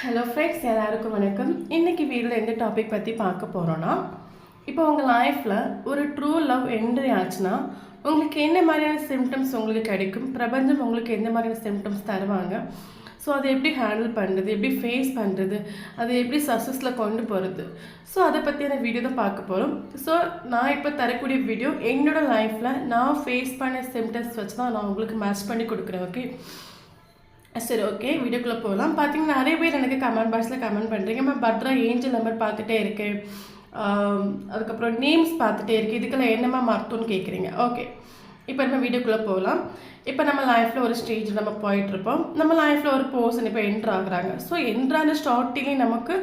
Hello friends, எல்லாருக்கும் வணக்கம். இன்றைக்கி வீடியோவில் எந்த டாபிக் பற்றி பார்க்க போகிறோன்னா, இப்போ உங்கள் லைஃப்பில் ஒரு ட்ரூ லவ் என்ட்ரி ஆச்சுன்னா உங்களுக்கு என்ன மாதிரியான சிம்டம்ஸ் உங்களுக்கு கிடைக்கும், பிரபஞ்சம் உங்களுக்கு எந்த மாதிரியான சிம்டம்ஸ் தருவாங்க, ஸோ அதை எப்படி ஹேண்டில் பண்ணுறது, எப்படி ஃபேஸ் பண்ணுறது, அதை எப்படி சக்ஸஸில் கொண்டு போகிறது, ஸோ அதை பற்றியான வீடியோ தான் பார்க்க போகிறோம். ஸோ நான் இப்போ தரக்கூடிய வீடியோ என்னோடய லைஃப்பில் நான் ஃபேஸ் பண்ண சிம்டம்ஸ் வச்சு தான் நான் உங்களுக்கு மேட்ச் பண்ணி கொடுக்குறேன். ஓகே, சரி, ஓகே, வீடியோக்குள்ளே போகலாம். பார்த்தீங்கன்னா நிறைய பேர் எனக்கு கமெண்ட் பாக்ஸில் கமெண்ட் பண்ணுறீங்க, மேம் பட்ரா ஏஞ்சல் நம்பர் பார்த்துட்டே இருக்கேன், அதுக்கப்புறம் நேம்ஸ் பார்த்துட்டே இருக்குது, இதுக்கெல்லாம் என்னம்மா அர்த்தம்னு கேட்குறீங்க. ஓகே, இப்போ நம்ம வீடியோக்குள்ளே போகலாம். இப்போ நம்ம லைஃப்பில் ஒரு ஸ்டேஜ் நம்ம போயிட்டுருப்போம். நம்ம லைஃப்பில் ஒரு பர்சன் இப்போ என்ட்ரு ஆகுறாங்க. ஸோ என்ட்ரான ஸ்டார்டிங்கே நமக்கு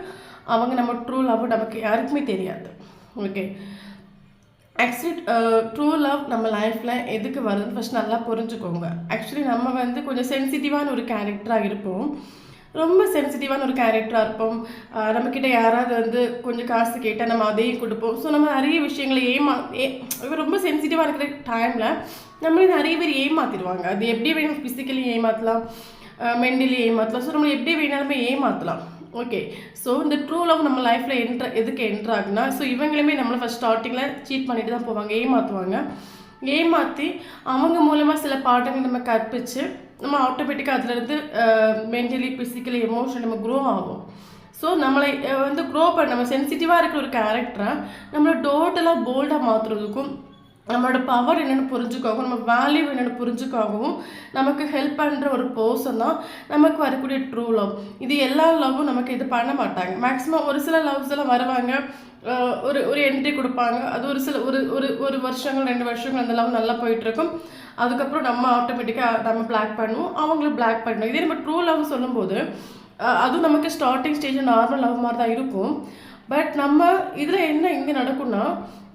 அவங்க நம்ம ட்ரூ லவ் நமக்கு யாருக்குமே தெரியாது. ஓகே, ஆக்சுவலி ட்ரூ லவ் நம்ம லைஃப்பில் எதுக்கு வருதுன்னு ஃபஸ்ட் நல்லா புரிஞ்சுக்கோங்க. ஆக்சுவலி நம்ம வந்து கொஞ்சம் சென்சிட்டிவான ஒரு கேரக்டராக இருப்போம், ரொம்ப சென்சிட்டிவான ஒரு கேரக்டராக இருப்போம். நம்மக்கிட்ட யாராவது வந்து கொஞ்சம் காசு கேட்டால் நம்ம அதையும் கொடுப்போம். ஸோ நம்ம நிறைய விஷயங்களை ரொம்ப சென்சிட்டிவாக இருக்கிற டைமில் நம்மளே நிறைய பேர் ஏமாற்றிடுவாங்க. அது எப்படி வேணும், ஃபிசிக்கலி ஏமாற்றலாம், மென்டலி ஏமாற்றலாம், ஸோ நம்ம எப்படி வேணாலுமே ஏமாற்றலாம். ஓகே, ஸோ இந்த ட்ரூ லவ் நம்ம லைஃப்பில் எதுக்கு என்ட்ரு ஆகுனா, ஸோ இவங்களுமே நம்மளை ஃபஸ்ட் ஸ்டார்டிங்கில் சீட் பண்ணிட்டு தான் போவாங்க, ஏமாற்றுவாங்க. ஏமாற்றி அவங்க மூலமாக சில பாடங்கள் நம்ம கற்பிச்சு நம்ம ஆட்டோமேட்டிக்காக அதிலேருந்து மென்டலி, ஃபிசிக்கலி, எமோஷனல் நம்ம க்ரோ ஆகும். ஸோ நம்மளை வந்து க்ரோ பண்ண நம்ம சென்சிட்டிவாக இருக்கிற ஒரு கேரக்டரை நம்மளை டோட்டலாக போல்டாக மாற்றுறதுக்கும், நம்மளோட பவர் என்னென்னு புரிஞ்சுக்காகவும், நம்ம வேல்யூ என்னென்னு புரிஞ்சுக்காகவும் நமக்கு ஹெல்ப் பண்ணுற ஒரு பர்சன் தான் நமக்கு வரக்கூடிய ட்ரூ லவ். இது எல்லா லவ்வும் நமக்கு இது பண்ண மாட்டாங்க. மேக்ஸிமம் ஒரு சில லவ்ஸ் எல்லாம் வருவாங்க, ஒரு என்ட்ரி கொடுப்பாங்க, அது ஒரு சில ஒரு வருஷங்கள் 2 வருஷங்கள் அந்த லவ் நல்லா போயிட்டுருக்கும். அதுக்கப்புறம் நம்ம ஆட்டோமேட்டிக்காக நம்ம பிளாக் பண்ணுவோம், அவங்களும் பிளாக் பண்ணணும். இதே நம்ம ட்ரூ லவ் சொல்லும்போது அதுவும் நமக்கு ஸ்டார்டிங் ஸ்டேஜ் நார்மல் லவ் மாதிரி தான் இருக்கும். பட் நம்ம இதில் என்ன இங்கே நடக்கும்னா,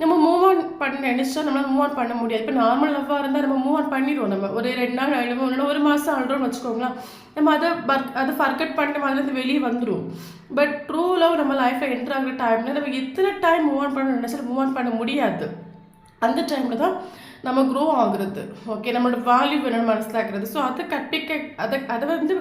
நம்ம மூவ் ஆன் பண்ண நினச்சா நம்மளால் மூவ் ஆன் பண்ண முடியாது. இப்போ நார்மல் லவ்வாக இருந்தால் நம்ம மூவ் ஆன் பண்ணிடுவோம். நம்ம ஒரு 2 நாள் அழுவோம், இல்லைன்னா 1 மாதம் அழுறோம்னு வச்சுக்கோங்களேன், நம்ம அதை ஃபர்கெட் பண்ணிட்டு மாதிரிலேருந்து வெளியே வந்துடும். பட் ட்ரூ லவ் நம்ம லைஃப்பில் என்ட்ரு ஆகிற டைமில் நம்ம எத்தனை டைம் மூவ் ஆன் பண்ண நினச்சாலும் மூவ் ஆன் பண்ண முடியாது. அந்த டைமில் தான் நம்ம க்ரோ ஆகுறது. ஓகே, நம்மளோட வேல்யூ வேணும்னு மனசிலாக்குறது. ஸோ அதை வந்து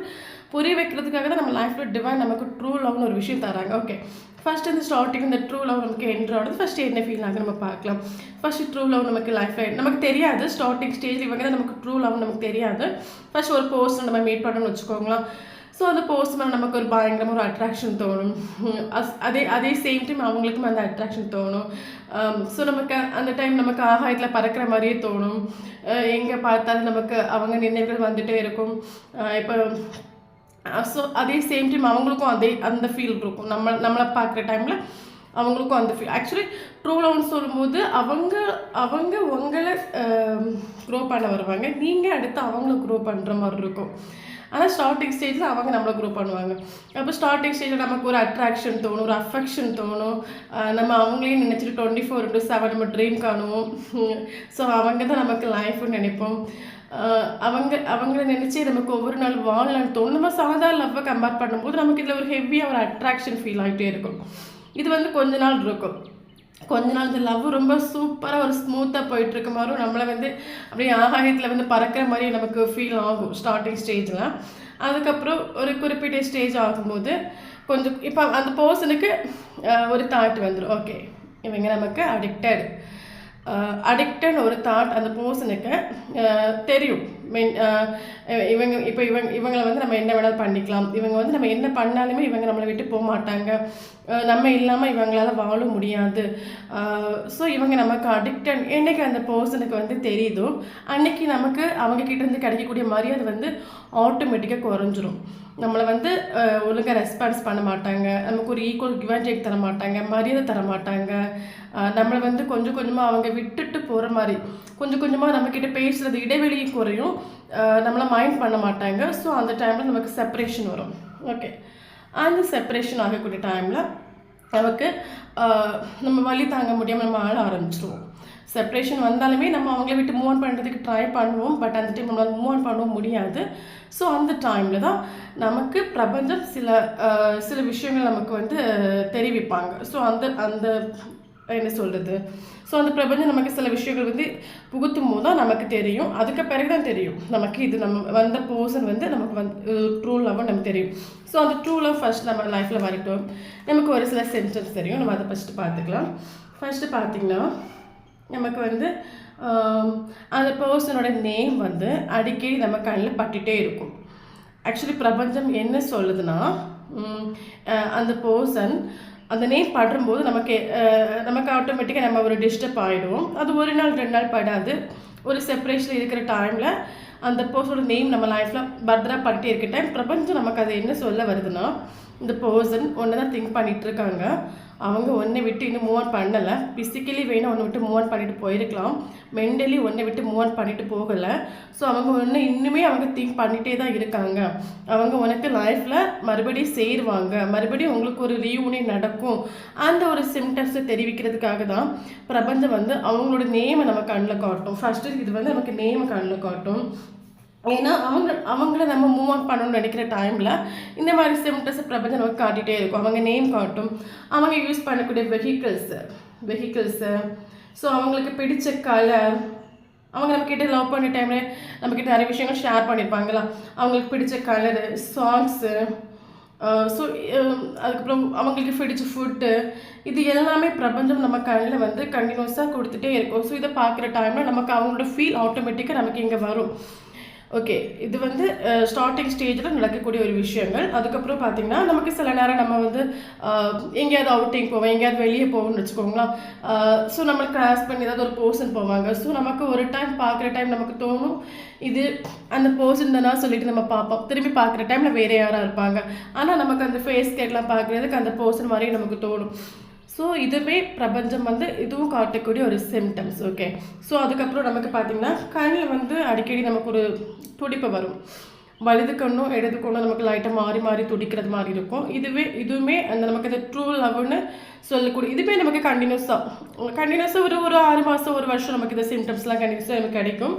புரிய வைக்கிறதுக்காக தான் நம்ம லைஃப்பில் டிவைன் நமக்கு ட்ரூ லவ்னு ஒரு விஷயம் தராங்க. ஓகே, ஃபஸ்ட் இந்த ஸ்டார்டிங் இந்த ட்ரூ லவ் நமக்கு என்ட்ரு ஆகுது. ஃபஸ்ட்டு என்ன ஃபீல் ஆகுது நம்ம பார்க்கலாம். ஃபஸ்ட்டு ட்ரூ லவ் நமக்கு லைஃப்பில் நமக்கு தெரியாது. ஸ்டார்டிங் ஸ்டேஜில் இவங்க தான் நமக்கு ட்ரூ லவ் நமக்கு தெரியாது. ஃபஸ்ட் ஒரு பர்சன் நம்ம மீட் பண்ணணும்னு வச்சுக்கோங்களேன். ஸோ அந்த பர்சன் நமக்கு ஒரு பயங்கரமாக ஒரு அட்ராக்ஷன் தோணும். அதே சேம் டைம் அவங்களுக்கும் அந்த அட்ராக்ஷன் தோணும். ஸோ நமக்கு அந்த டைம் நமக்கு ஆகாயத்தில் பறக்கிற மாதிரியே தோணும். எங்கே பார்த்தாலும் நமக்கு அவங்க நினைவுகள் வந்துகிட்டே இருக்கும். இப்போ ஸோ அதே சேம் டைம் அவங்களுக்கும் அந்த ஃபீல் இருக்கும். நம்மளை பார்க்குற டைமில் அவங்களுக்கும் அந்த ஃபீல். ஆக்சுவலி ட்ரூ லவ்னு சொல்லும்போது அவங்க உங்களை க்ரோ பண்ண வருவாங்க, நீங்கள் அடுத்து அவங்கள க்ரோ பண்ணுற மாதிரி இருக்கும். ஆனால் ஸ்டார்டிங் ஸ்டேஜில் அவங்க நம்மளை க்ரோ பண்ணுவாங்க. அப்போ ஸ்டார்டிங் ஸ்டேஜில் நமக்கு ஒரு அட்ராக்ஷன் தோணும், ஒரு அஃபெக்ஷன் தோணும். நம்ம அவங்களையும் நினச்சிட்டு 24/7 நம்ம ட்ரீம் காணுவோம். ஸோ அவங்க தான் நமக்கு லைஃப்னு நினைப்போம். அவங்கள நினச்சி நமக்கு ஒவ்வொரு நாள் வாழலான்னு தோணும். நம்ம சாதாரண லவ்வை கம்பேர் பண்ணும்போது நமக்கு இதில் ஒரு ஹெவியாக ஒரு அட்ராக்ஷன் ஃபீல் ஆகிட்டே இருக்கும். இது வந்து கொஞ்ச நாள் இருக்கும். கொஞ்ச நாள் இந்த லவ் ரொம்ப சூப்பராக ஒரு ஸ்மூத்தாக போயிட்டுருக்க மாதிரியும் நம்மளை வந்து அப்படியே ஆகாயத்தில் வந்து பறக்கிற மாதிரி நமக்கு ஃபீல் ஆகும் ஸ்டார்டிங் ஸ்டேஜில். அதுக்கப்புறம் ஒரு குறிப்பிட்ட ஸ்டேஜ் ஆகும்போது கொஞ்சம் இப்போ அந்த பர்சனுக்கு ஒரு தாட் வந்துடும். ஓகே, இவங்க நமக்கு அடிக்டட் ஒரு தாட் அந்த பர்சனுக்கு தெரியும். இவங்களை வந்து நம்ம என்ன வேணாலும் பண்ணிக்கலாம், இவங்க வந்து நம்ம என்ன பண்ணாலுமே இவங்க நம்மளை விட்டு போக மாட்டாங்க, நம்ம இல்லாமல் இவங்களால வாழ முடியாது. ஸோ இவங்க நமக்கு அடிக்டட் என்னைக்கு அந்த பர்சனுக்கு வந்து தெரியுதோ அன்னைக்கு நமக்கு அவங்கக்கிட்ட இருந்து கிடைக்கக்கூடிய மரியாதை வந்து ஆட்டோமேட்டிக்காக குறைஞ்சிரும். நம்மளை வந்து ஒழுங்காக ரெஸ்பான்ஸ் பண்ண மாட்டாங்க, நமக்கு ஒரு ஈக்குவல் கிவ் அண்ட் டேக் தர மாட்டாங்க, மரியாதை தர மாட்டாங்க. நம்மளை வந்து கொஞ்சம் கொஞ்சமாக அவங்க விட்டுட்டு போகிற மாதிரி, கொஞ்சம் கொஞ்சமாக நம்மக்கிட்ட பேசுகிறது இடைவெளியும் குறையும், நம்மளை மைண்ட் பண்ண மாட்டாங்க. ஸோ அந்த டைமில் நமக்கு செப்பரேஷன் வரும். ஓகே, அந்த செப்பரேஷன் ஆகக்கூடிய டைமில் நமக்கு நம்ம வலி தாங்க முடியாமல் நம்ம ஆள ஆரம்பிச்சிடுவோம். செப்பரேஷன் வந்தாலுமே நம்ம அவங்கள விட்டு மூவ் ஆன் பண்ணுறதுக்கு ட்ரை பண்ணுவோம். பட் அந்த டைம் நம்மளால் மூவ் ஆன் பண்ணவும் முடியாது. ஸோ அந்த டைமில் தான் நமக்கு பிரபஞ்சம் சில விஷயங்கள் நமக்கு வந்து தெரிவிப்பாங்க. ஸோ அந்த என்ன சொல்கிறது. ஸோ அந்த பிரபஞ்சம் நமக்கு சில விஷயங்கள் வந்து புகுத்தும் போது தான் நமக்கு தெரியும். அதுக்கு பிறகு தான் தெரியும் நமக்கு இது நம்ம வந்த பர்சன் வந்து நமக்கு வந்து ட்ரூ லவ் நமக்கு தெரியும். ஸோ அந்த ட்ரூ லவ் ஃபர்ஸ்ட் நம்ம லைஃப்பில் வரட்டும். நமக்கு ஒரு சில சிம்டம்ஸ் தெரியும். நம்ம அதை ஃபஸ்ட்டு பார்த்துக்கலாம். ஃபஸ்ட்டு பார்த்திங்கன்னா நமக்கு வந்து அந்த பர்சனோட நேம் வந்து அடிக்கடி நம்ம கண்ணில் பட்டுகிட்டே இருக்கும். ஆக்சுவலி பிரபஞ்சம் என்ன சொல்லுதுன்னா, அந்த பர்சன் அந்த நேம் படும்போது நமக்கு ஆட்டோமேட்டிக்காக நம்ம ஒரு டிஸ்டர்ப் ஆகிடும். அது ஒரு நாள் 2 நாள் படாது. ஒரு செப்பரேஷன் இருக்கிற டைமில் அந்த பர்சனோட நேம் நம்ம லைஃப்பில் பர்தராக பண்ணிட்டே இருக்க டைம் பிரபஞ்சம் நமக்கு அது என்ன சொல்ல வருதுன்னா, இந்த பர்சன் ஒன்று தான் திங்க் பண்ணிகிட்ருக்காங்க. அவங்க ஒன்றை விட்டு இன்னும் மூவ் ஆன் பண்ணலை. ஃபிசிக்கலி வேணும் ஒன்றை விட்டு மூவ் ஆன் பண்ணிட்டு போயிருக்கலாம். மென்டலி ஒன்றை விட்டு மூவ் ஆன் பண்ணிட்டு போகலை. ஸோ அவங்க இன்னுமே அவங்க திங்க் பண்ணிகிட்டே தான் இருக்காங்க. அவங்க உனக்கு லைஃப்பில் மறுபடியும் சேருவாங்க, மறுபடியும் உங்களுக்கு ஒரு ரீயூனியன் நடக்கும். அந்த ஒரு சிம்டம்ஸை தெரிவிக்கிறதுக்காக தான் பிரபஞ்சம் வந்து அவங்களோட நேமை நம்ம கண்ணில் காட்டும். ஃபஸ்ட்டு இது வந்து நமக்கு நேமை கண்ணில் காட்டும். ஏன்னா அவங்கள நம்ம மூவ் ஆன் பண்ணணும்னு நினைக்கிற டைமில் இந்த மாதிரி சிம்டம்ஸை பிரபஞ்சம் நமக்கு காட்டிகிட்டே இருக்கும். அவங்க நேம் காட்டும், அவங்க யூஸ் பண்ணக்கூடிய வெஹிக்கிள்ஸு, ஸோ அவங்களுக்கு பிடிச்ச கலர், அவங்க நம்மக்கிட்ட லவ் பண்ண டைமில் நம்மக்கிட்ட நிறைய விஷயங்கள் ஷேர் பண்ணியிருப்பாங்களா, அவங்களுக்கு பிடிச்ச கலரு, சாங்ஸு, ஸோ அதுக்கப்புறம் அவங்களுக்கு பிடிச்ச ஃபுட்டு, இது எல்லாமே பிரபஞ்சம் நம்ம கண்ணில் வந்து கண்டினியூஸாக கொடுத்துட்டே இருக்கும். ஸோ இதை பார்க்குற டைமில் நமக்கு அவங்களோட ஃபீல் ஆட்டோமேட்டிக்காக நமக்கு இங்கே வரும். ஓகே, இது வந்து ஸ்டார்டிங் ஸ்டேஜில் நடக்கக்கூடிய ஒரு விஷயங்கள். அதுக்கப்புறம் பார்த்திங்கன்னா நமக்கு சில நேரம் நம்ம வந்து எங்கேயாவது அவுட்டிங் போவோம், எங்கேயாவது வெளியே போவோம்னு வச்சுக்கோங்களேன். ஸோ நம்மளுக்கு கிராஸ் பண்ணி ஏதாவது ஒரு பர்சன் போவாங்க. ஸோ நமக்கு ஒரு டைம் பார்க்குற டைம் நமக்கு தோணும் இது அந்த பர்சன் தானா சொல்லிட்டு நம்ம பார்ப்போம். திரும்பி பார்க்குற டைமில் வேறு யாராக இருப்பாங்க. ஆனால் நமக்கு அந்த ஃபேஸ் கேட்லாம் பார்க்குறதுக்கு அந்த பர்சன் மாதிரியே நமக்கு தோணும். ஸோ இதுவே பிரபஞ்சம் வந்து இதுவும் காட்டக்கூடிய ஒரு சிம்டம்ஸ். ஓகே, ஸோ அதுக்கப்புறம் நமக்கு பார்த்திங்கன்னா கண்ணில் வந்து அடிக்கடி நமக்கு ஒரு துடிப்பு வரும். வலது கண்ணும் இடது கண்ணும் நமக்கு லைட்டாக மாறி மாறி துடிக்கிறது மாதிரி இருக்கும். இதுவுமே அந்த நமக்கு அந்த ட்ரூ லவ்னு சொல்லக்கூடிய இதுவே நமக்கு கண்டினியூஸாக ஒரு 6 மாதம் 1 வருஷம் நமக்கு இந்த சிம்டம்ஸ்லாம் கண்டினியூஸாக நமக்கு கிடைக்கும்.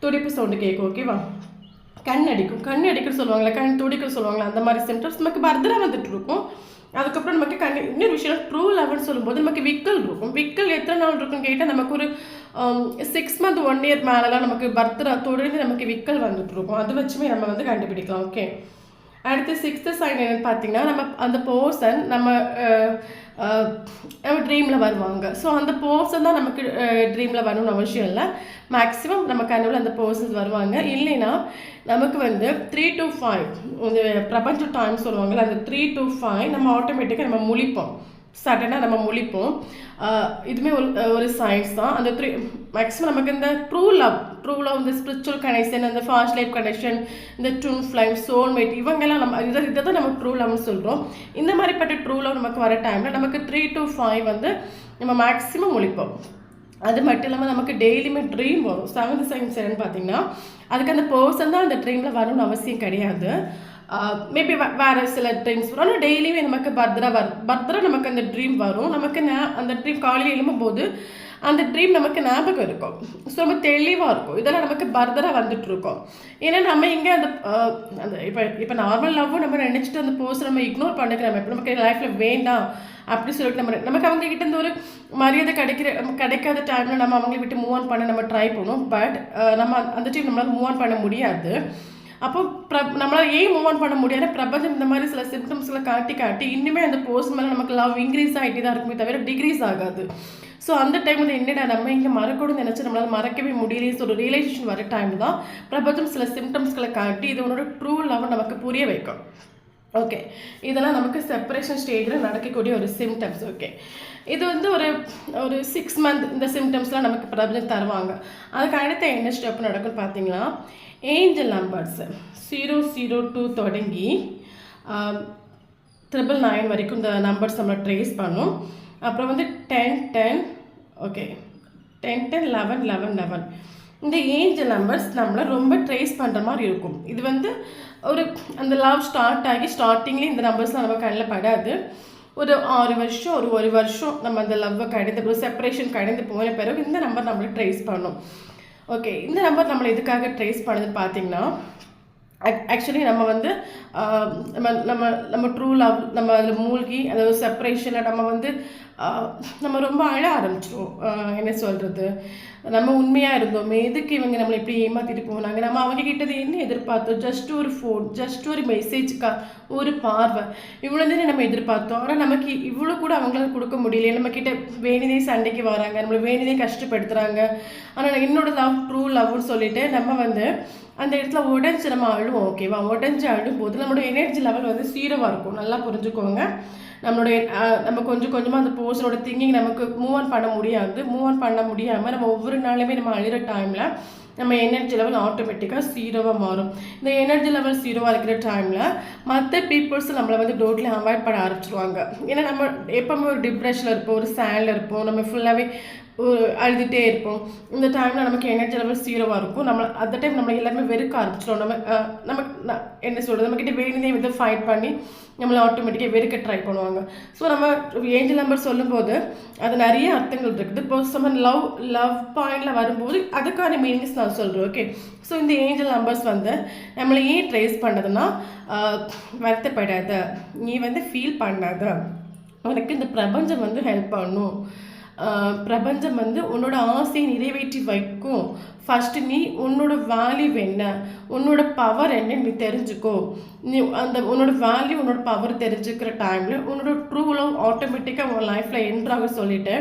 துடிப்பு சவுண்டு கேட்கும். ஓகேவா, கண் அடிக்கும் சொல்லுவாங்களே, கண் துடிக்க சொல்லுவாங்களே, அந்த மாதிரி சிம்டம்ஸ் நமக்கு பர்தராக வந்துட்டு இருக்கும். அதுக்கப்புறம் நமக்கு இன்னொரு விஷயம் ட்ரூ லவ்னு சொல்லும்போது நமக்கு விக்கல் இருக்கும். விக்கல் எத்தனை நாள் இருக்குன்னு கேட்டால் நமக்கு ஒரு 6 மந்த் 1 இயர் மேலெலாம் நமக்கு தொடர்ந்து நமக்கு விக்கல் வந்துட்டு இருக்கும். அது வச்சுமே நம்ம வந்து கண்டுபிடிக்கலாம். ஓகே, அடுத்து 6th சைன் என்னன்னு பார்த்தீங்கன்னா நம்ம அந்த பர்சன் நம்ம ட்ரீமில் வருவாங்க. ஸோ அந்த பர்சன் தான் நமக்கு ட்ரீமில் வரணும்னு அவசியம் இல்லை. மேக்ஸிமம் நம்ம கனவுல அந்த பர்சன்ஸ் வருவாங்க. இல்லைன்னா நமக்கு வந்து 3 to 5 இந்த பிரபஞ்ச டைம் சொல்லுவாங்கள்ல, அந்த 3 to 5 நம்ம ஆட்டோமேட்டிக்காக நம்ம முழிப்போம். சடனாக நம்ம முழிப்போம். இதுவுமே ஒரு சயின்ஸ் தான். அந்த மேக்ஸிமம் நமக்கு இந்த ட்ரூ லவ் இந்த ஸ்பிரிச்சுவல் கனெக்ஷன், இந்த ஃபாஸ்ட் லைஃப் கனெக்ஷன், இந்த ட்வின் ஃப்ளேம், சோல்மேட், இவங்கெல்லாம் நம்ம இதை தான் நம்ம ட்ரூ லவ்னு சொல்கிறோம். இந்த மாதிரிப்பட்ட ட்ரூ லவ் நமக்கு வர டைமில் நமக்கு 3 to 5 வந்து நம்ம மேக்ஸிமம் முழிப்போம். அது மட்டும் இல்லாமல் நமக்கு டெய்லியுமே ட்ரீம் வரும். 7th சயின்ஸ் என்னன்னு பார்த்தீங்கன்னா அதுக்கு அந்த பர்சன் தான் அந்த ட்ரீமில் வரணும்னு அவசியம் கிடையாது. மேபி வேறு சில ட்ரீம்ஸ் வரும். ஆனால் டெய்லியுமே நமக்கு பர்தரா நமக்கு அந்த ட்ரீம் வரும். நமக்கு அந்த ட்ரீம் காலையில் எழும்பும்போது அந்த ட்ரீம் நமக்கு ஞாபகம் இருக்கும். ஸோ நம்ம தெளிவாக இருக்கும். இதெல்லாம் நமக்கு பர்தராக வந்துட்டு இருக்கோம். ஏன்னா நம்ம இங்கே அந்த இப்போ நார்மல் லவ்வும் நம்ம நினச்சிட்டு அந்த பர்சன் நம்ம இக்னோர் பண்ணிக்கிறோம். இப்போ நமக்கு லைஃப்பில் வேண்டாம் அப்படி சொல்லிட்டு நமக்கு அவங்க கிட்ட இருந்து ஒரு மரியாதை கிடைக்காத டைமில் நம்ம அவங்களை விட்டு மூவ் ஆன் பண்ண நம்ம ட்ரை பண்ணுவோம். பட் நம்ம அந்த டைம் நம்மளால் மூவ் ஆன் பண்ண முடியாது. அப்போ நம்மளால் ஏன் மூவ் ஆன் பண்ண முடியாது, பிரபஞ்சம் இந்த மாதிரி சில சிம்டம்ஸ்களை காட்டி இன்னுமே அந்த பர்சன் மேலே நமக்கு லவ் இன்க்ரீஸ் ஆகிட்டே தான் இருக்குமே தவிர டிக்ரீஸ் ஆகாது. ஸோ அந்த டைமில் என்னடா நம்ம இங்கே மறக்கூடன்னு நினச்சி நம்மளால் மறக்கவே முடியலையே ஒரு ரியலைசேஷன் வர டைம் தான் பிரபஞ்சம் சில சிம்டம்ஸ்களை காட்டி இது உன்னோட ட்ரூ லவ் நமக்கு புரிய வைக்கும். ஓகே, இதெல்லாம் நமக்கு செப்பரேஷன் ஸ்டேஜில் நடக்கக்கூடிய ஒரு சிம்டம்ஸ். ஓகே, இது வந்து ஒரு 6 மந்த் இந்த சிம்டம்ஸ்லாம் நமக்கு பிரபஞ்சம் தருவாங்க. அதுக்கு அடுத்த என்ன ஸ்டெப் நடக்கும்னு பார்த்தீங்கன்னா ஏஞ்சல் நம்பர்ஸ் 002 தொடங்கி 999 வரைக்கும் இந்த நம்பர்ஸ் நம்ம ட்ரேஸ் பண்ணும். அப்புறம் வந்து 10 ஓகே 10 11 11 இந்த ஏஞ்சல் நம்பர்ஸ் நம்மளை ரொம்ப ட்ரேஸ் பண்ணுற மாதிரி இருக்கும். இது வந்து அந்த லவ் ஸ்டார்ட் ஆகி ஸ்டார்டிங்லேயே இந்த நம்பர்ஸ்லாம் நம்ம கண்ணில் படாது. ஒரு 6 வருஷம் ஒரு வருஷம் நம்ம அந்த லவ்வை கடந்து செப்பரேஷன் கடந்து போன பிறகு இந்த நம்பர் நம்மளை ட்ரேஸ் பண்ணும். ஓகே, இந்த நம்பர் நம்மளை எதுக்காக ட்ரேஸ் பண்ணுதுன்னு பார்த்தீங்கன்னா ஆக்சுவலி நம்ம வந்து நம்ம நம்ம நம்ம ட்ரூ லவ் நம்ம அதில் மூழ்கி அதாவது செப்பரேஷனில் நம்ம வந்து நம்ம ரொம்ப அழ ஆரம்பிச்சிடுவோம். என்ன சொல்கிறது, நம்ம உண்மையாக இருந்தோமே, எதுக்கு இவங்க நம்மளை இப்படி ஏமாற்றிட்டு போனாங்க, நம்ம அவங்க கிட்டது என்ன எதிர்பார்த்தோம், ஜஸ்ட் ஒரு ஃபோன், ஜஸ்ட் ஒரு மெசேஜ்க்கா, ஒரு பார்வை, இவ்வளோ தானே நம்ம எதிர்பார்த்தோம். ஆனால் நமக்கு இவ்வளோ கூட அவங்களால கொடுக்க முடியல. நம்மக்கிட்ட வேணிதே சண்டைக்கு வராங்க, நம்மளை வேணிதே கஷ்டப்படுத்துகிறாங்க. ஆனால் என்னோட லவ் ட்ரூ லவ்னு சொல்லிட்டு நம்ம வந்து அந்த இடத்துல உடஞ்சி நம்ம அழுவோம். ஓகேவா, உடஞ்சி அழும் போது நம்மளோட எனர்ஜி லெவல் வந்து சீரோவாக இருக்கும். நல்லா புரிஞ்சுக்கோங்க. நம்மளுடைய நம்ம கொஞ்சம் கொஞ்சமாக அந்த பர்சனோட திங்கிங் நமக்கு மூவ் ஆன் பண்ண முடியாது. மூவ் ஆன் பண்ண முடியாமல் நம்ம ஒவ்வொரு நாளுமே நம்ம அழுகிற டைமில் நம்ம எனர்ஜி லெவல் ஆட்டோமேட்டிக்காக ஜீரோவாக மாறும். இந்த எனர்ஜி லெவல் ஜீரோவாக இருக்கிற டைமில் மற்ற பீப்புள்ஸும் நம்மளை வந்து டோட்டலி அவாய்ட் பண்ண ஆரம்பிச்சிருவாங்க. ஏன்னா நம்ம எப்போவுமே ஒரு டிப்ரெஷனில் இருப்போம், ஒரு சேடில் இருப்போம், நம்ம ஃபுல்லாகவே அழுதுகிட்டே இருப்போம். இந்த டைமில் நமக்கு எனர்ஜி லெவல் ஜீரோவாக இருக்கும். நம்ம அந்த டைம் நம்ம எல்லாருமே வெறுக்க ஆரம்பிச்சிடும். நமக்கு என்ன சொல்கிறது, நம்மக்கிட்ட வேணுனே வந்து ஃபைட் பண்ணி நம்மளை ஆட்டோமேட்டிக்காக வெறுக்க ட்ரை பண்ணுவாங்க. ஸோ நம்ம ஏஞ்சல் நம்பர் சொல்லும்போது அது நிறைய அர்த்தங்கள் இருக்குது. இப்போ நம்ம லவ் பாயிண்டில் வரும்போது அதுக்கான மீனிங்ஸ் நான் சொல்கிறேன். ஓகே, ஸோ இந்த ஏஞ்சல் நம்பர்ஸ் வந்து நம்மளை ஏன் ட்ரேஸ் பண்ணதுன்னா, வருத்தப்படாத, நீ வந்து ஃபீல் பண்ணாத, உனக்கு இந்த பிரபஞ்சம் வந்து ஹெல்ப் பண்ணும், பிரபஞ்சம் வந்து உன்னோட ஆசையை நிறைவேற்றி வைக்கும். ஃபஸ்ட்டு நீ உன்னோட வேல்யூ என்ன, உன்னோட பவர் என்னன்னு நீ தெரிஞ்சுக்கோ. நீ அந்த உன்னோட வேல்யூ உன்னோட பவர் தெரிஞ்சுக்கிற டைமில் உன்னோட ட்ரூ லவ் ஆட்டோமேட்டிக்காக உன் லைஃப்பில் என்ட்ராக சொல்லிட்டு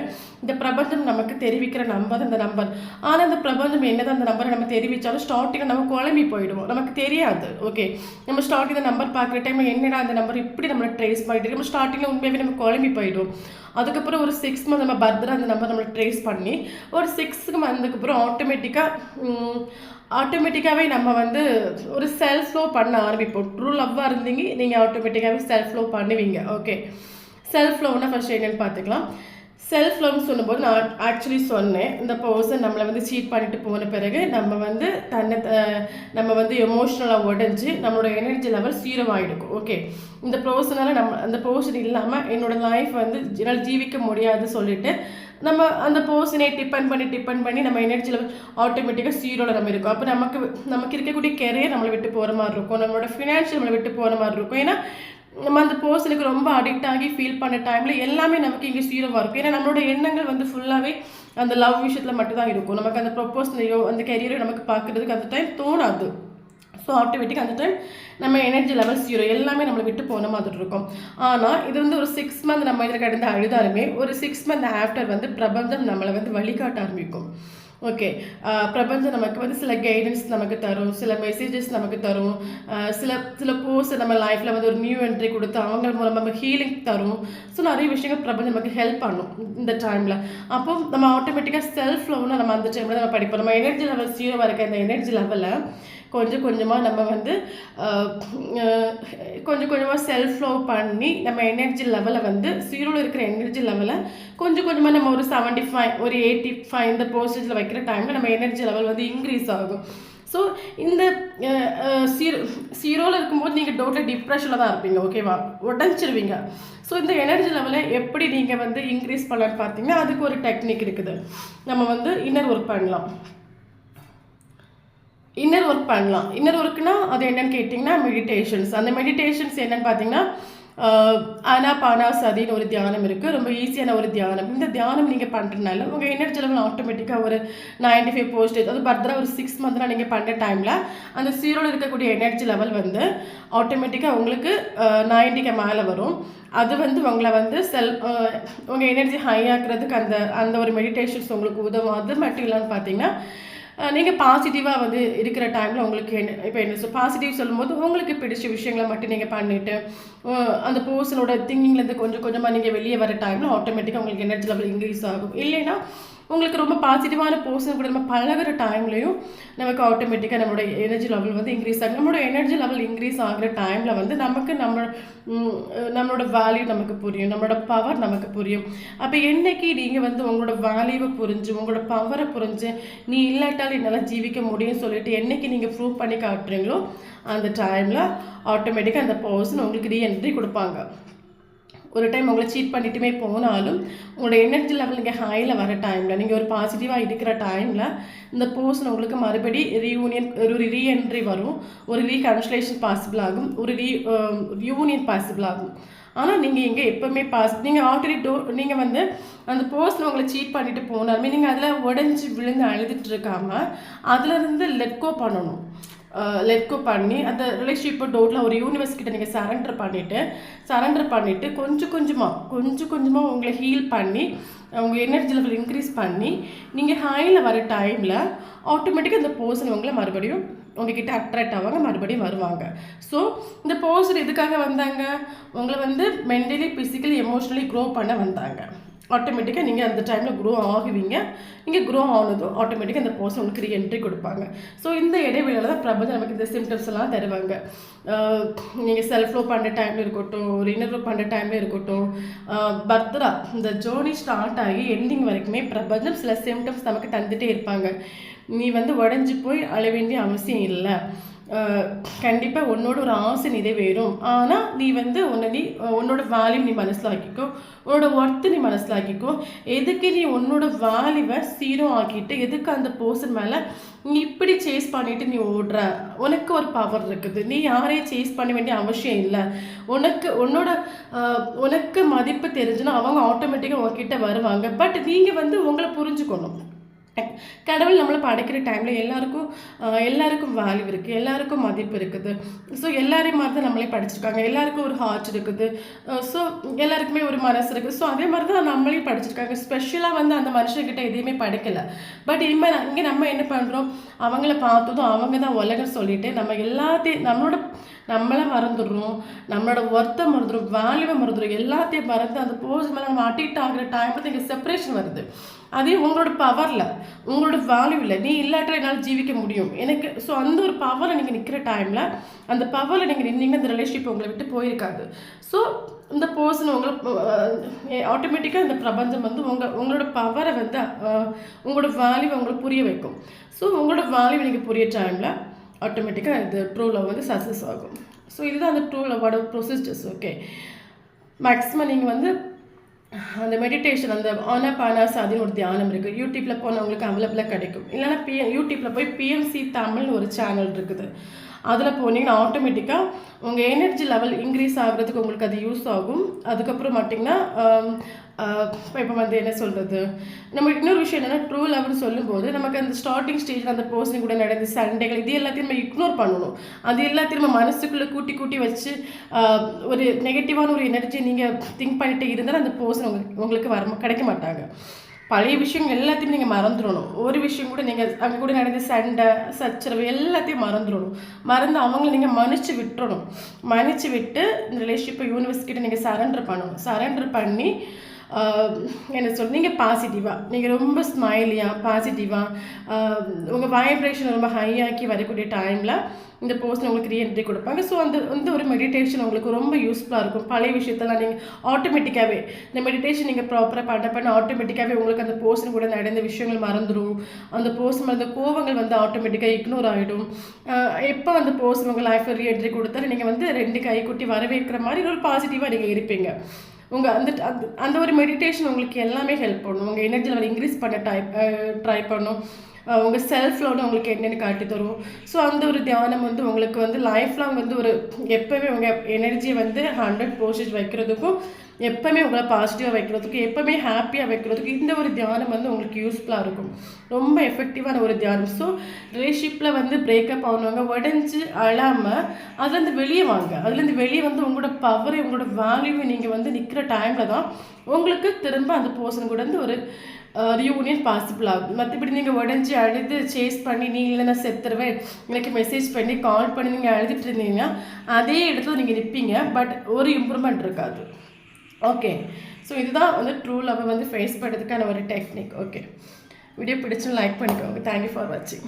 இந்த பிரபஞ்சம் நமக்கு தெரிவிக்கிற நம்பர் அந்த நம்பர். ஆனால் இந்த பிரபஞ்சம் என்னதான் அந்த நம்பரை நம்ம தெரிவித்தாலும் ஸ்டார்டிங்கில் நம்ம குழம்பி போயிடுவோம், நமக்கு தெரியாது. ஓகே, நம்ம ஸ்டார்டிங் இந்த நம்பர் பார்க்குற டைமில் என்னடா அந்த நம்பர் இப்படி நம்மளை ட்ரேஸ் பண்ணிட்டு நம்ம ஸ்டார்டிங்கில் உண்மையாகவே நம்ம குழம்பி போயிடுவோம். அதுக்கப்புறம் ஒரு 6 months நம்ம பர்தராக அந்த நம்பர் நம்மளை ட்ரேஸ் பண்ணி ஒரு 6 months அப்புறம் ஆட்டோமேட்டிக்காகவே நம்ம வந்து ஒரு செல்ஃப் லவ் பண்ண ஆரம்பிப்போம். ட்ரூ லவ்வாக இருந்தீங்க நீங்கள் ஆட்டோமேட்டிக்காகவே செல்ஃப் லவ் பண்ணுவீங்க. ஓகே, செல்ஃப் லவ்னா ஃபர்ஸ்ட் என்னென்னு பார்த்துக்கலாம். செல்ஃப் லவ்னு சொல்லும்போது நான் ஆக்சுவலி சொன்னேன், இந்த பர்சன் நம்மளை வந்து சீட் பண்ணிட்டு போன பிறகு நம்ம வந்து நம்ம வந்து எமோஷ்னலாக உடஞ்சி நம்மளோட எனர்ஜி லெவல் ஜீரோவாகிடுக்கும். ஓகே, இந்த பர்சனால் அந்த பர்சன் இல்லாமல் என்னோடய லைஃப் வந்து என்னால் ஜீவிக்க முடியாது சொல்லிட்டு நம்ம அந்த பர்சனை டிபெண்ட் பண்ணி நம்ம எனர்ஜி லெவல் ஆட்டோமேட்டிக்காக ஜீரோவில் நம்ம இருக்கும். அப்போ நமக்கு இருக்கக்கூடிய கெரியர் நம்மளை விட்டு போகிற மாதிரி இருக்கும், நம்மளோட ஃபினான்ஷியல் நம்மளை விட்டு போகிற மாதிரி இருக்கும். ஏன்னா நம்ம அந்த பர்சனுக்கு ரொம்ப அடிக்ட் ஆகி ஃபீல் பண்ண டைமில் எல்லாமே நமக்கு இங்கே ஜீரோவாக இருக்கும். ஏன்னா நம்மளோட எண்ணங்கள் வந்து ஃபுல்லாகவே அந்த லவ் விஷயத்தில் மட்டும்தான் இருக்கும். நமக்கு அந்த ப்ரொப்போசலையோ அந்த கெரியரோ நமக்கு பார்க்குறதுக்கு அந்த டைம் தோணாது. ஸோ ஆட்டோமேட்டிக்காக அந்த டைம் நம்ம எனர்ஜி லெவல் ஜீரோ, எல்லாமே நம்மளை விட்டு போன மாதிரி இருக்கும். ஆனால் இது வந்து ஒரு 6 months நம்ம இதில் கடந்து அழுதாலுமே ஒரு 6 months ஆஃப்டர் வந்து பிரபஞ்சம் நம்மளை வந்து வழிகாட்ட ஆரம்பிக்கும். ஓகே, பிரபஞ்சம் நமக்கு வந்து சில கைடன்ஸ் நமக்கு தரும், சில மெசேஜஸ் நமக்கு தரும், சில போஸ்ட் நம்ம லைஃப்பில் வந்து ஒரு நியூ என்ட்ரி கொடுத்து அவங்க மூலமாக நம்ம ஹீலிங் தரும். ஸோ நிறைய விஷயங்கள் பிரபஞ்சம் நமக்கு ஹெல்ப் பண்ணும் இந்த டைமில். அப்போ நம்ம ஆட்டோமேட்டிக்காக செல்ஃப் லவ்னு நம்ம அந்த டைமில் நம்ம படிப்போம். நம்ம எனர்ஜி லெவல் ஜீரோவாக இருக்க இந்த எனர்ஜி லெவலில் கொஞ்சம் கொஞ்சமாக நம்ம வந்து கொஞ்சம் கொஞ்சமாக செல்ஃப் லவ் பண்ணி நம்ம எனர்ஜி லெவலை வந்து ஜீரோவில் இருக்கிற எனர்ஜி லெவலை கொஞ்சம் கொஞ்சமாக நம்ம ஒரு 75 ஒரு 85 இந்த பர்சன்டேஜில் வைக்கிற டைமில் நம்ம எனர்ஜி லெவல் வந்து இன்க்ரீஸ் ஆகும். ஸோ இந்த ஜீரோவில் இருக்கும்போது நீங்கள் டோட்டல் டிப்ரெஷனில் தான் இருப்பீங்க. ஓகேவா, உடஞ்சிருவீங்க. ஸோ இந்த எனர்ஜி லெவலை எப்படி நீங்கள் வந்து இன்க்ரீஸ் பண்ணலான்னு பார்த்தீங்கன்னா அதுக்கு ஒரு டெக்னிக் இருக்குது. நம்ம வந்து இன்னர் ஒர்க் பண்ணலாம். இன்னர் ஒர்க்னா அது என்னன்னு கேட்டிங்கன்னா மெடிடேஷன்ஸ். அந்த மெடிடேஷன்ஸ் என்னன்னு பார்த்தீங்கன்னா ஆனாபானாசதின்னு ஒரு தியானம் இருக்குது, ரொம்ப ஈஸியான ஒரு தியானம். இந்த தியானம் நீங்கள் பண்ணுறதுனால உங்கள் எனர்ஜி லெவல் ஆட்டோமேட்டிக்காக ஒரு 95% அது பர்தராக ஒரு 6 months நீங்கள் பண்ணுற டைமில் அந்த ஜீரோவில் இருக்கக்கூடிய எனர்ஜி லெவல் வந்து ஆட்டோமேட்டிக்காக உங்களுக்கு 90க்கு மேலே வரும். அது வந்து உங்களை வந்து உங்கள் எனர்ஜி ஹை ஆக்குறதுக்கு அந்த ஒரு மெடிடேஷன்ஸ் உங்களுக்கு உதவும். அது மட்டும் இல்லைன்னு பார்த்தீங்கன்னா நீங்கள் பாசிட்டிவாக வந்து இருக்கிற டைமில் உங்களுக்கு இப்போ என்ன பாசிட்டிவ் சொல்லும்போது உங்களுக்கு பிடிச்ச விஷயங்களை மட்டும் நீங்கள் பண்ணிவிட்டு அந்த பர்சனோட திங்கிங்லேருந்து கொஞ்சம் கொஞ்சமாக நீங்கள் வெளியே வர டைமில் ஆட்டோமேட்டிக்காக உங்களுக்கு எனர்ஜி லெவல் இன்க்ரீஸ் ஆகும். இல்லைன்னா உங்களுக்கு ரொம்ப பாசிட்டிவான பர்சன் கூட நம்ம பழகிற டைம்லையும் நமக்கு ஆட்டோமேட்டிக்காக நம்மளோட எனர்ஜி லெவல் வந்து இன்க்ரீஸ் ஆகும். நம்மளோட எனர்ஜி லெவல் இன்க்ரீஸ் ஆகிற டைமில் வந்து நமக்கு நம்மளோட வேல்யூ நமக்கு புரியும், நம்மளோட பவர் நமக்கு புரியும். அப்போ என்னைக்கு நீங்கள் வந்து உங்களோட வேல்யூவை புரிஞ்சு உங்களோட பவரை புரிஞ்சு நீ இல்லாட்டாலும் என்னால் ஜீவிக்க முடியும்னு சொல்லிட்டு என்னைக்கு நீங்கள் ப்ரூவ் பண்ணி காட்டுறீங்களோ அந்த டைமில் ஆட்டோமேட்டிக்காக அந்த பர்சன் உங்களுக்கு ரீஎன்ட்ரி கொடுப்பாங்க. ஒரு டைம் உங்களை சீட் பண்ணிட்டுமே போனாலும் உங்களோட எனர்ஜி லெவல் நீங்கள் ஹையில் வர டைமில் நீங்கள் ஒரு பாசிட்டிவாக இருக்கிற டைமில் இந்த பர்சன் உங்களுக்கு மறுபடி ரீயூனியன் ஒரு ரீஎன்ட்ரி வரும், ஒரு ரீகன்சிலேஷன் பாசிபிள் ஆகும், ஒரு யூனியன் பாசிபிள் ஆகும். ஆனால் நீங்கள் இங்கே எப்போவுமே நீங்கள் ஆல்ரெடி நீங்கள் வந்து அந்த பர்சன் உங்களை சீட் பண்ணிட்டு போனாலுமே நீங்கள் அதில் உடஞ்சி விழுந்து அழுதுட்டு இருக்காமல் அதுலேருந்து லெட்கோ பண்ணணும். லெட்கோ பண்ணி அந்த ரிலேஷன்ஷிப்பை டோட்டலாக ஒரு யூனிவர்ஸ் கிட்ட நீங்கள் சரண்டர் பண்ணிவிட்டு கொஞ்சம் கொஞ்சமாக உங்களை ஹீல் பண்ணி உங்கள் எனர்ஜி லெவல் இன்க்ரீஸ் பண்ணி நீங்கள் ஹையில் வர டைமில் ஆட்டோமேட்டிக்காக இந்த பர்சன் உங்களை மறுபடியும் உங்ககிட்ட அட்ராக்ட் ஆவாங்க, மறுபடியும் வருவாங்க. ஸோ இந்த பர்சன் எதுக்காக வந்தாங்க? உங்களை வந்து மென்டலி ஃபிசிக்கலி எமோஷ்னலி க்ரோ பண்ண வந்தாங்க. ஆட்டோமேட்டிக்காக நீங்கள் அந்த டைமில் க்ரோ ஆகுவீங்க. நீங்கள் க்ரோ ஆனதும் ஆட்டோமேட்டிக்காக அந்த பர்சன் உங்களுக்கு ரீஎன்ட்ரி கொடுப்பாங்க. ஸோ இந்த இடைவெளியில் தான் பிரபஞ்சம் நமக்கு இந்த சிம்டம்ஸ் எல்லாம் தருவாங்க. நீங்கள் செல்ஃப் லவ் பண்ணுற டைமில் இருக்கட்டும், ஒரு இன்னர் லவ் பண்ணுற டைமில் இருக்கட்டும், பர்த்ரா இந்த ஜேர்னி ஸ்டார்ட் ஆகி எண்டிங் வரைக்குமே பிரபஞ்சம் சில சிம்டம்ஸ் நமக்கு தந்துகிட்டே இருப்பாங்க. நீ வந்து உடஞ்சி போய் அழ வேண்டிய அவசியம் இல்லை, கண்டிப்பாக உன்னோட ஒரு ஆசை நிறைவேறும். ஆனால் நீ வந்து உன்னோட வேல்யூ நீ மனசில் ஆக்கிக்கோ, உன்னோட ஒர்த்து நீ மனசில் ஆக்கிக்கோ. எதுக்கு நீ உன்னோட வேல்யூவை சீரோ ஆக்கிட்டு எதுக்கு அந்த பர்சன் மேலே நீ இப்படி சேஸ் பண்ணிட்டு நீ ஓடுற? உனக்கு ஒரு பவர் இருக்குது, நீ யாரையும் சேஸ் பண்ண வேண்டிய அவசியம் இல்லை. உனக்கு மதிப்பு தெரிஞ்சுன்னா அவங்க ஆட்டோமேட்டிக்காக உங்ககிட்ட வருவாங்க. பட் நீங்கள் வந்து உங்களை புரிஞ்சுக்கணும். கடவுள் நம்மளை படைக்கிற டைமில் எல்லாருக்கும் வேல்யூ இருக்குது, எல்லாருக்கும் மதிப்பு இருக்குது. ஸோ எல்லாரையும் மாதிரி தான் நம்மளே படிச்சிருக்காங்க, எல்லாருக்கும் ஒரு ஹார்ட் இருக்குது, ஸோ எல்லாருக்குமே ஒரு மனசு இருக்குது. ஸோ அதே மாதிரி தான் நம்மளையும் படிச்சிருக்காங்க. ஸ்பெஷலாக வந்து அந்த மனுஷங்கிட்ட எதையுமே படிக்கலை. பட் இங்கே நம்ம என்ன பண்ணுறோம், அவங்கள பார்த்ததும் அவங்க தான் உலகம் சொல்லிட்டு நம்ம எல்லாத்தையும் நம்மளை மறந்துடுறோம், நம்மளோட ஒர்த்தை மறந்துடும், வேல்யூவை மறந்துடும், எல்லாத்தையும் மறந்து அந்த போஸ் மேலே நம்ம அடிக்ட் ஆகிற டைமில் இங்கே செப்பரேஷன் வருது. அதே உங்களோட பவரில், உங்களோட வேல்யூ இல்லை, நீ இல்லாட்ட என்னால் ஜீவிக்க முடியும் எனக்கு. ஸோ அந்த ஒரு பவரில் நீங்கள் நிற்கிற டைமில், அந்த பவரில் நீங்கள் நின்னீங்கன்னா அந்த ரிலேஷன்ஷிப் உங்களை விட்டு போயிருக்காது. ஸோ இந்த பர்சன் ஆட்டோமேட்டிக்காக இந்த பிரபஞ்சம் வந்து உங்களோட பவரை வந்து உங்களோட வேல்யூவை உங்களுக்கு புரிய வைக்கும். ஸோ உங்களோட வேல்யூவை நீங்கள் புரிய டைமில் ஆட்டோமேட்டிக்காக இது ட்ரூ லவ் வந்து சக்ஸஸ் ஆகும். ஸோ இதுதான் அந்த ட்ரூ லவ்வோட ப்ரொசீஜர்ஸ். ஓகே, மேக்ஸிமம் நீங்கள் வந்து அந்த மெடிடேஷன், அந்த ஆனாபானாசாதின்னு ஒரு தியானம் இருக்குது, யூடியூப்பில் போனவங்களுக்கு அவைலபிளாக கிடைக்கும். இல்லைன்னா யூடியூப்பில் போய் பிஎம்சி தமிழ்னு ஒரு சேனல் இருக்குது, அதில் போனீங்கன்னா ஆட்டோமேட்டிக்காக உங்கள் எனர்ஜி லெவல் இன்க்ரீஸ் ஆகிறதுக்கு உங்களுக்கு அது யூஸ் ஆகும். அதுக்கப்புறம் பார்த்தீங்கன்னா இப்போ வந்து என்ன சொல்கிறது, நம்ம இன்னொரு விஷயம் என்னென்னா ட்ரூ லவ்னு சொல்லும்போது நமக்கு அந்த ஸ்டார்டிங் ஸ்டேஜில் அந்த பர்சன் கூட நடந்த சண்டைகள் இது எல்லாத்தையும் நம்ம இக்னோர் பண்ணணும். அது எல்லாத்தையும் நம்ம மனசுக்குள்ளே கூட்டி வச்சு ஒரு நெகட்டிவான ஒரு எனர்ஜி நீங்கள் திங்க் பண்ணிட்டு இருந்தால் அந்த பர்சன் உங்களுக்கு கிடைக்க மாட்டாங்க. பழைய விஷயங்கள் எல்லாத்தையும் நீங்கள் மறந்துடணும். ஒரு விஷயம் கூட நீங்கள் அங்கே கூட நடந்த சண்டை சச்சரவு எல்லாத்தையும் மறந்து அவங்கள நீங்கள் மன்னிச்சு விட்டு இந்த ரிலேஷன்ஷிப்பை யூனிவர்ஸ் கிட்ட நீங்கள் சரண்டர் பண்ணி என்ன நீங்கள் பாசிட்டிவாக, நீங்கள் ரொம்ப ஸ்மைலியாக பாசிட்டிவாக உங்கள் வைப்ரேஷன் ரொம்ப ஹையாக்கி வரக்கூடிய டைமில் இந்த பர்சன் உங்களுக்கு ரீஎன்ட்ரி கொடுப்பாங்க. ஸோ அந்த ஒரு மெடிடேஷன் உங்களுக்கு ரொம்ப யூஸ்ஃபுல்லாக இருக்கும். பழைய விஷயத்தெல்லாம் நீங்கள் ஆட்டோமேட்டிக்காகவே இந்த மெடிடேஷன் நீங்கள் ப்ராப்பராக பண்ண ஆட்டோமேட்டிக்காகவே உங்களுக்கு அந்த பர்சன் கூட நடந்த விஷயங்கள் மறந்துடும். அந்த பர்சன் அந்த கோவங்கள் வந்து ஆட்டோமேட்டிக்காக இக்னோர் ஆகிடும். எப்போ அந்த பர்சன் உங்கள் லைஃப்பில் ரீஎன்ட்ரி கொடுத்தாலும் நீங்கள் வந்து 2 கை குட்டி வரவேற்கிற மாதிரி ஒரு பாசிட்டிவாக நீங்கள் இருப்பீங்க. அந்த ஒரு மெடிடேஷன் உங்களுக்கு எல்லாமே ஹெல்ப் பண்ணும். உங்கள் எனர்ஜி லெவல் இன்க்ரீஸ் பண்ண ட்ரை பண்ணும். உங்கள் செல்ஃப் லவ்னு உங்களுக்கு என்னென்னு காட்டி தரும். ஸோ அந்த ஒரு தியானம் வந்து உங்களுக்கு வந்து லைஃப் லாங் வந்து ஒரு எப்போவுமே உங்கள் எனர்ஜியை வந்து 100% வைக்கிறதுக்கும், எப்போவுமே உங்களை பாசிட்டிவாக வைக்கிறதுக்கும், எப்போவுமே ஹாப்பியாக வைக்கிறதுக்கும் இந்த ஒரு தியானம் வந்து உங்களுக்கு யூஸ்ஃபுல்லாக இருக்கும். ரொம்ப எஃபெக்டிவான ஒரு தியானம். ஸோ ரிலேஷன்ஷிப்பில் வந்து பிரேக்கப் ஆனவங்க உடஞ்சி அழாமல் அதுலேருந்து வெளியே வாங்க. அதுலேருந்து வெளியே வந்து உங்களோட பவரை, உங்களோட வேல்யூவை நீங்கள் வந்து நிற்கிற டைமில் தான் உங்களுக்கு திரும்ப அந்த பர்சன் கூட வந்து ஒரு ரியூனியன் பாசிபிள் ஆகும். மற்றபடி நீங்கள் உடஞ்சி அழுது சேஸ் பண்ணி நீ இல்லை நான் செத்துருவேன் எனக்கு மெசேஜ் பண்ணி கால் பண்ணி நீங்கள் அழுதுட்டு இருந்தீங்கன்னா அதே இடத்துல நீங்கள் நிற்பீங்க. பட் ஒரு இம்ப்ரூவ்மெண்ட் இருக்காது. ஓகே, ஸோ இதுதான் வந்து ட்ரூ லவ் வந்து ஃபேஸ் பண்ணுறதுக்கான ஒரு டெக்னிக். ஓகே, வீடியோ பிடிச்சுன்னு லைக் பண்ணிக்கோங்க. தேங்க்யூ ஃபார் வாட்சிங்.